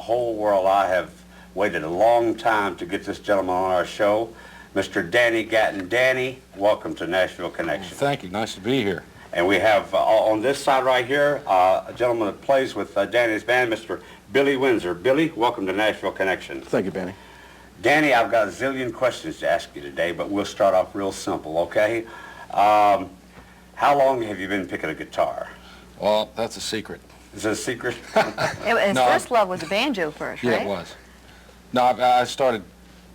whole world. I have waited a long time to get this gentleman on our show, Mr. Danny Gatton. Danny, welcome to Nashville Connection. Thank you. Nice to be here. And we have on this side right here a gentleman that plays with Danny's band, Mr. Billy Windsor. Billy, welcome to Nashville Connection. Thank you, Benny. Danny, I've got a zillion questions to ask you today, but we'll start off real simple, okay? How long have you been picking a guitar? Well, that's a secret. Is it a secret? His first love was a banjo first, right? Yeah, it was. No, I started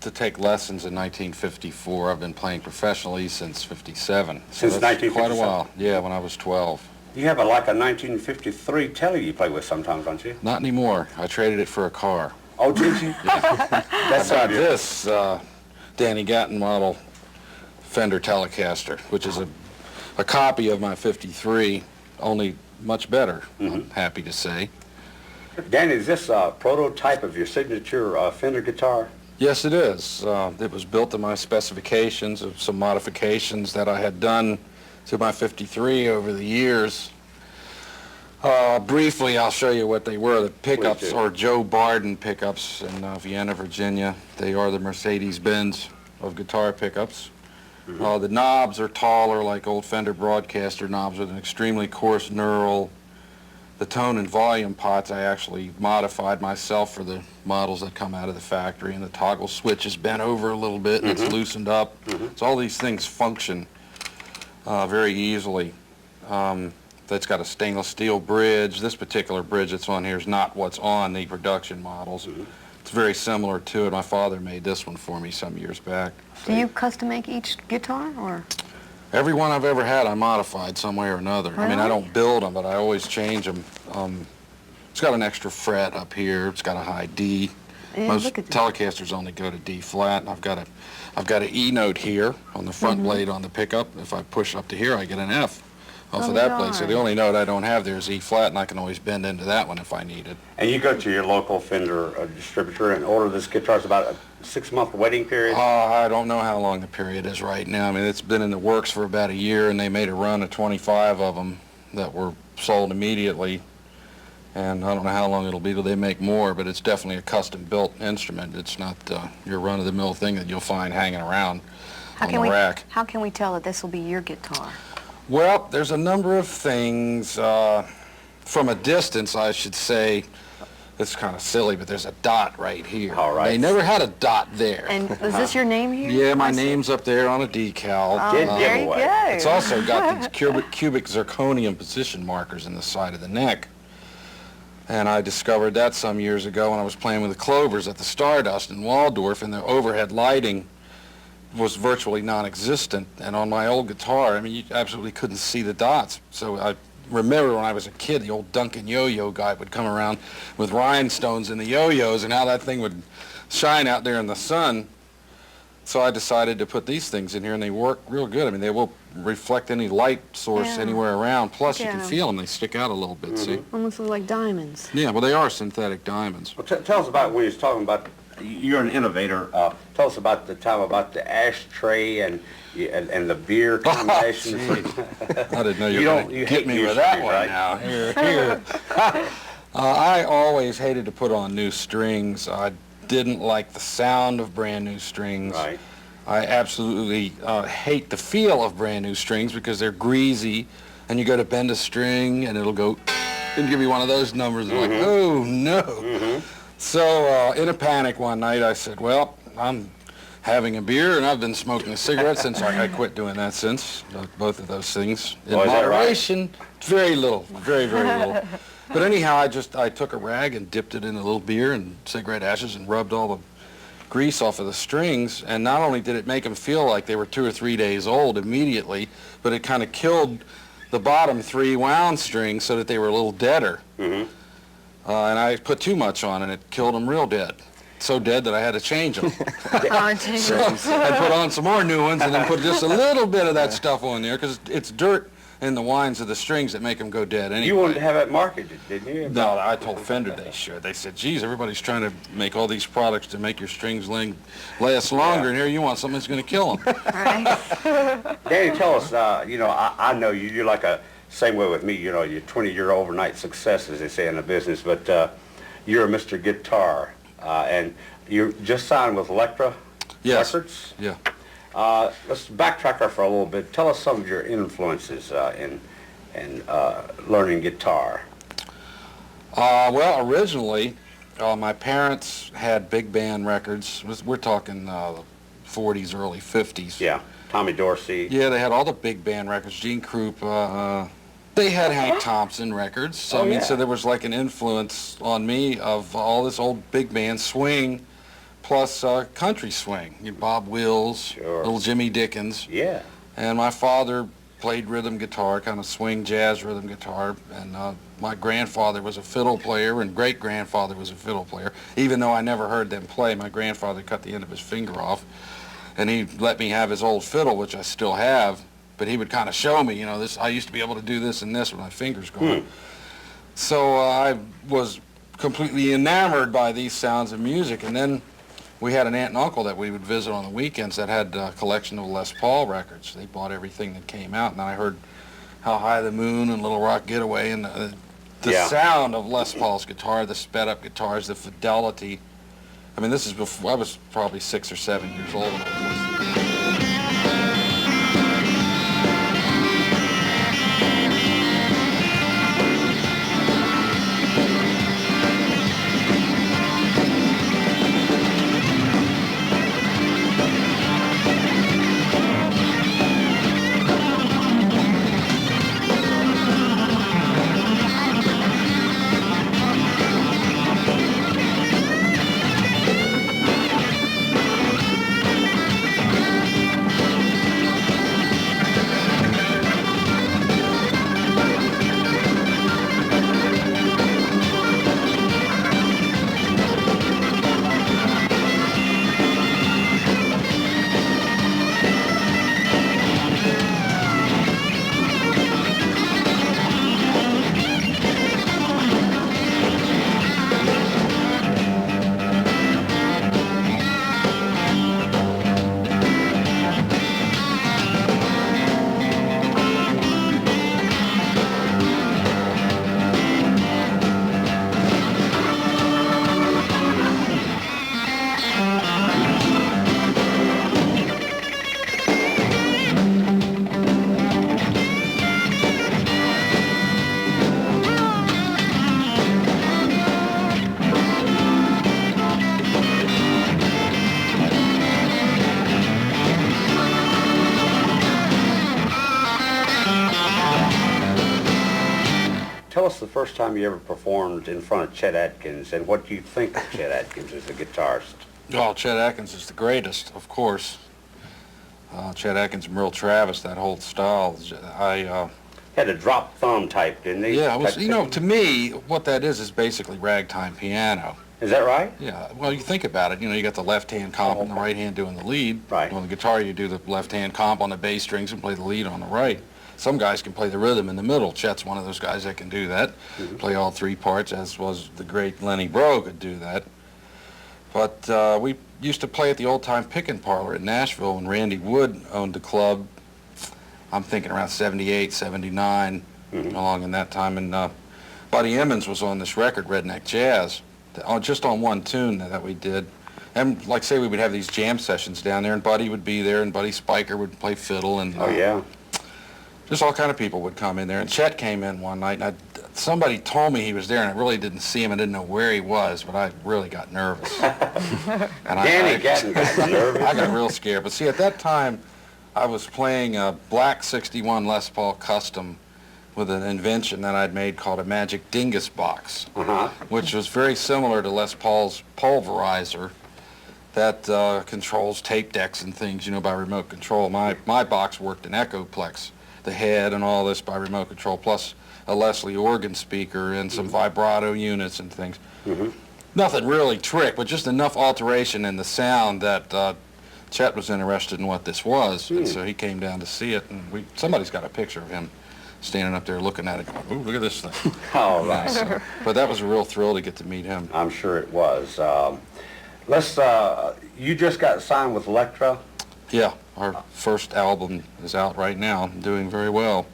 to take lessons in 1954. I've been playing professionally since 57. Since 1957? Quite a while. Yeah, when I was 12. You have like a 1953 Telly you play with sometimes, don't you? Not anymore. I traded it for a car. Oh, did you? Yeah. That's I got this Danny Gatton model Fender Telecaster, which is a copy of my 53, only much better, I'm happy to say. Danny, is this a prototype of your signature Fender guitar? Yes, it is. It was built to my specifications of some modifications that I had done to my 53 over the years. Briefly, I'll show you what they were. The pickups are Joe Barden pickups in Vienna, Virginia. They are the Mercedes-Benz of guitar pickups. The knobs are taller, like old Fender Broadcaster knobs, with an extremely coarse knurl. The tone and volume pots I actually modified myself for the models that come out of the factory, and the toggle switch is bent over a little bit and it's loosened up. So all these things function very easily. That's got a stainless steel bridge. This particular bridge that's on here is not what's on the production models. It's very similar to it. My father made this one for me some years back. Do you custom make each guitar, or? Every one I've ever had I modified some way or another. Really? I mean, I don't build them, but I always change them. It's got an extra fret up here. It's got a high D. Yeah, Most Telecasters only go to D flat. I've got an E note here on the front blade on the pickup. If I push up to here, I get an F off of that blade. So the only note I don't have there is E flat, and I can always bend into that one if I need it. And you go to your local Fender distributor and order this guitar. It's about a 6-month waiting period? I don't know how long the period is right now. I mean, it's been in the works for about a year, and they made a run of 25 of them that were sold immediately. And I don't know how long it'll be till they make more, but it's definitely a custom-built instrument. It's not your run-of-the-mill thing that you'll find hanging around on the rack. How can we tell that this will be your guitar? Well, there's a number of things. From a distance, I should say, it's kind of silly, but there's a dot right here. All right. They never had a dot there. And is this your name here? Yeah, my name's up there on a decal. There you go. It's also got these cubic zirconium position markers in the side of the neck. And I discovered that some years ago when I was playing with the Clovers at the Stardust in Waldorf, and the overhead lighting was virtually non-existent. And on my old guitar, I mean, you absolutely couldn't see the dots. So I remember when I was a kid, the old Duncan yo-yo guy would come around with rhinestones in the yo-yos, and how that thing would shine out there in the sun. So I decided to put these things in here, and they work real good. I mean, they will reflect any light source anywhere around. Plus, you can feel them. They stick out a little bit, see? Almost look like diamonds. Yeah, well, they are synthetic diamonds. Well, tell us about, when you're talking about, you're an innovator, tell us about the time about the ashtray and the beer combinations. I didn't know you were going to get me with that one now. Here. I always hated to put on new strings. I didn't like the sound of brand new strings. Right. I absolutely hate the feel of brand new strings because they're greasy, and you go to bend a string and it'll go and give you one of those numbers and like, oh no. So in a panic one night I said, well, I'm having a beer, and I've been smoking a cigarette since I quit doing that since, both of those things. In moderation, very little, very, very little. But anyhow, I took a rag and dipped it in a little beer and cigarette ashes and rubbed all the grease off of the strings, and not only did it make them feel like they were 2 or 3 days old immediately, but it kind of killed the bottom 3 wound strings so that they were a little deader. And I put too much on, and it killed them real dead. So dead that I had to change them. So I put on some more new ones and then put just a little bit of that stuff on there because it's dirt in the winds of the strings that make them go dead anyway. You wanted to have it marketed, didn't you? No, I told Fender they should. They said, geez, everybody's trying to make all these products to make your strings last longer, and here you want something that's going to kill them. Danny, tell us, you know, I know you're like a, same way with me, you know, you're 20-year overnight success, as they say in the business, but you're Mr. Guitar, and you just signed with Elektra Yes. Records. Yeah. Let's backtrack her for a little bit. Tell us some of your influences in learning guitar. Well, originally, my parents had big band records. We're talking 40s, early 50s. Yeah, Tommy Dorsey. Yeah, they had all the big band records. Gene Krupa. They had Hank Thompson records. So, Oh, I mean, yeah. so there was like an influence on me of all this old big band swing, plus country swing. Bob Wills, Sure. little Jimmy Dickens. Yeah. And my father played rhythm guitar, kind of swing jazz rhythm guitar. And my grandfather was a fiddle player, and great-grandfather was a fiddle player. Even though I never heard them play, my grandfather cut the end of his finger off. And he let me have his old fiddle, which I still have. But he would kind of show me, this. I used to be able to do this and this with my fingers going. So I was completely enamored by these sounds of music. And then we had an aunt and uncle that we would visit on the weekends that had a collection of Les Paul records. They bought everything that came out, and I heard How High the Moon and Little Rock Getaway, and the Yeah. sound of Les Paul's guitar, the sped-up guitars, the fidelity. I mean, this is before I was probably 6 or 7 years old when I was listening. Tell us the first time you ever performed in front of Chet Atkins, and what do you think of Chet Atkins as a guitarist? Oh, Chet Atkins is the greatest, of course. Chet Atkins, Merle Travis, that whole style. Had a drop thumb type, didn't he? Yeah, it was, Type to me, what that is basically ragtime piano. Is that right? Yeah, well, you think about it, you got the left hand comp and the right hand doing the lead. Right. On the guitar, you do the left hand comp on the bass strings and play the lead on the right. Some guys can play the rhythm in the middle. Chet's one of those guys that can do that. Play all three parts, as was the great Lenny Breau could do that. But we used to play at the Old Time Pickin' Parlor in Nashville when Randy Wood owned the club. I'm thinking around 78, 79, along in that time. And Buddy Emmons was on this record, Redneck Jazz, just on one tune that we did. And like say we would have these jam sessions down there, and Buddy would be there, and Buddy Spiker would play fiddle, and Oh, yeah. just all kind of people would come in there. And Chet came in one night, and somebody told me he was there, and I really didn't see him. I didn't know where he was, but I really got nervous. And Danny Gatton got nervous. I got real scared. But see, at that time, I was playing a black 61 Les Paul Custom with an invention that I'd made called a Magic Dingus box, which was very similar to Les Paul's pulverizer that controls tape decks and things, by remote control. My box worked in Echoplex, the head and all this by remote control, plus a Leslie organ speaker and some vibrato units and things. Nothing really trick, but just enough alteration in the sound that Chet was interested in what this was, and so he came down to see it, and somebody's got a picture of him standing up there looking at it going, ooh, look at this thing. All right. But that was a real thrill to get to meet him. I'm sure it was. You just got signed with Elektra? Yeah, our first album is out right now, doing very well.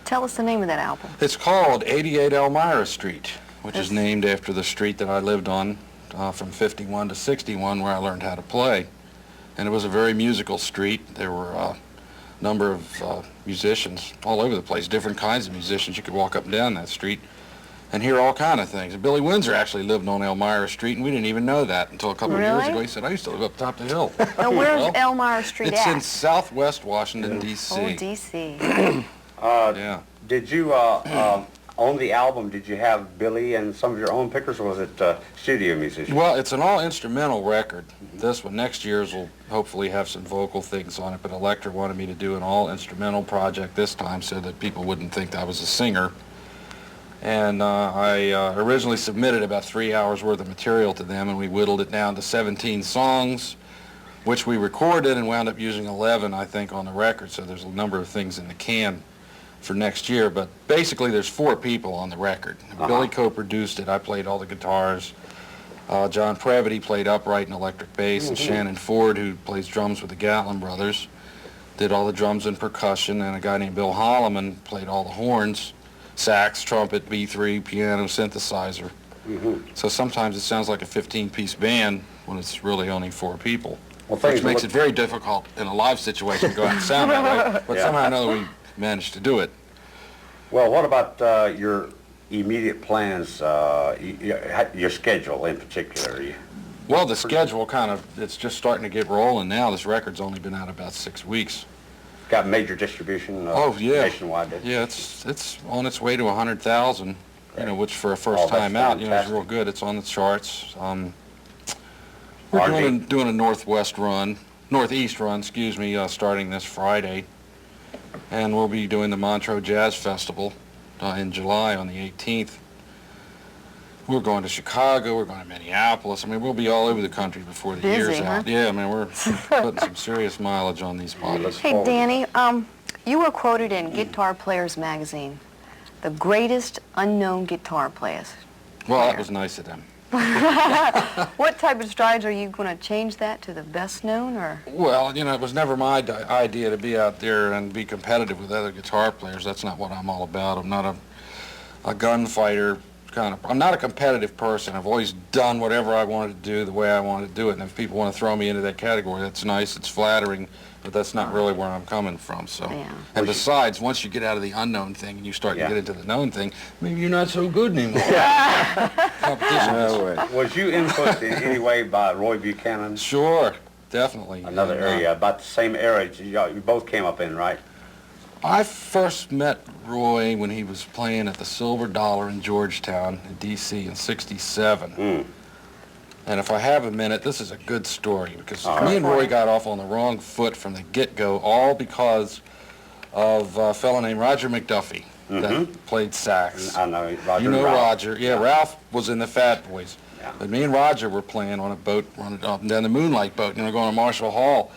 Tell us the name of that album. It's called 88 Elmira Street. which is named after the street that I lived on from 51 to 61, where I learned how to play. And it was a very musical street. There were a number of musicians all over the place, different kinds of musicians. You could walk up and down that street and hear all kind of things. And Billy Windsor actually lived on Elmira Street, and we didn't even know that until a couple of years Really? ago. He said, I used to live up top the hill. Now, where's Well, Elmira Street It's at? in southwest Washington, D.C. Oh, D.C. Yeah. Did you, on the album, did you have Billy and some of your own pickers, or was it studio musicians? Well, it's an all-instrumental record. This one, next year's, will hopefully have some vocal things on it, but Elektra wanted me to do an all-instrumental project this time so that people wouldn't think I was a singer. And I originally submitted about 3 hours worth of material to them, and we whittled it down to 17 songs, which we recorded and wound up using 11, I think, on the record. So there's a number of things in the can for next year. But basically, there's 4 people on the record. Billy co-produced it. I played all the guitars. John Previty played upright and electric bass, and Shannon Ford, who plays drums with the Gatton brothers, did all the drums and percussion, and a guy named Bill Holloman played all the horns. Sax, trumpet, B3, piano, synthesizer. So sometimes it sounds like a 15-piece band when it's really only 4 people, which makes it very difficult in a live situation to go out and sound that way. But somehow or another we managed to do it. Well, what about your immediate plans, your schedule in particular? Well, the schedule it's just starting to get rolling now. This record's only been out about 6 weeks. Got major distribution nationwide? Yeah, it's on its way to 100,000, you know, which for a first time out, you know, is real good. It's on the charts. We're doing a northeast run, excuse me, starting this Friday. And we'll be doing the Montreux Jazz Festival in July on the 18th. We're going to Chicago, we're going to Minneapolis. I mean, we'll be all over the country before the year's out. Yeah, I mean, we're putting some serious mileage on these bodies. Hey, Danny, you were quoted in Guitar Players magazine, the greatest unknown guitar players. Well, that was nice of them. What type of strides are you going to change that to the best known, or? Well, you know, it was never my idea to be out there and be competitive with other guitar players. That's not what I'm all about. I'm not a gunfighter. I'm not a competitive person. I've always done whatever I wanted to do the way I wanted to do it. And if people want to throw me into that category, that's nice, it's flattering, but that's not really where I'm coming from. So, Yeah. And besides, once you get out of the unknown thing and you start to get into the known thing, maybe you're not so good anymore. Competition. No way. Was you influenced in any way by Roy Buchanan? Sure, definitely. Another area, about the same era you both came up in, right? I first met Roy when he was playing at the Silver Dollar in Georgetown, in D.C. in '67. And if I have a minute, this is a good story, because me and Roy got off on the wrong foot from the get-go, all because of a fellow named Roger McDuffie that played sax. I know Roger. You know Ralph. Roger. Yeah, Ralph was in the Fat Boys. Yeah. But me and Roger were playing on a boat, running up and down the Moonlight boat, you know, going to Marshall Hall.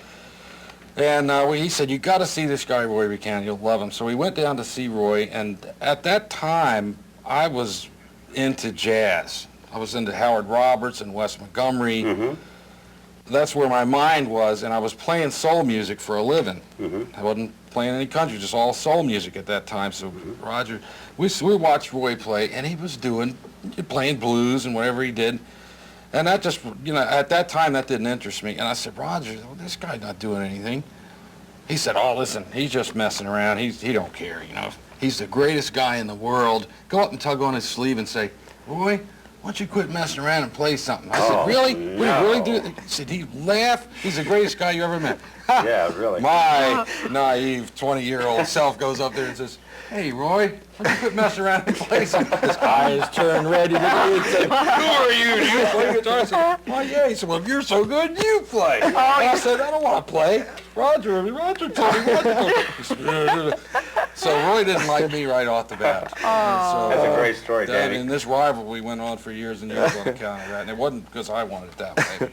And he said, you got to see this guy, Roy Buchanan. You'll love him. So we went down to see Roy, and at that time, I was into jazz. I was into Howard Roberts and Wes Montgomery. That's where my mind was, and I was playing soul music for a living. I wasn't playing any country, just all soul music at that time. So Roger, we watched Roy play, and he was playing blues and whatever he did. And that just, you know, at that time, that didn't interest me. And I said, Roger, this guy's not doing anything. He said, oh, listen, he's just messing around. He don't care, you know. He's the greatest guy in the world. Go up and tug on his sleeve and say, Roy, why don't you quit messing around and play something? I said, really? No. Would he really do it? He said, he'd laugh. He's the greatest guy you ever met. Yeah, really. My naive 20-year-old self goes up there and says, hey, Roy, why don't you quit messing around and play something? His eyes turned red. He said, who are you? Do you play guitar? I said, oh, yeah. He said, well, if you're so good, you play. I said, I don't want to play. Roger told me what to do. So Roy didn't like me right off the bat. So, That's a great story, Danny. And this rivalry went on for years and years on account of that. And it wasn't because I wanted it that way.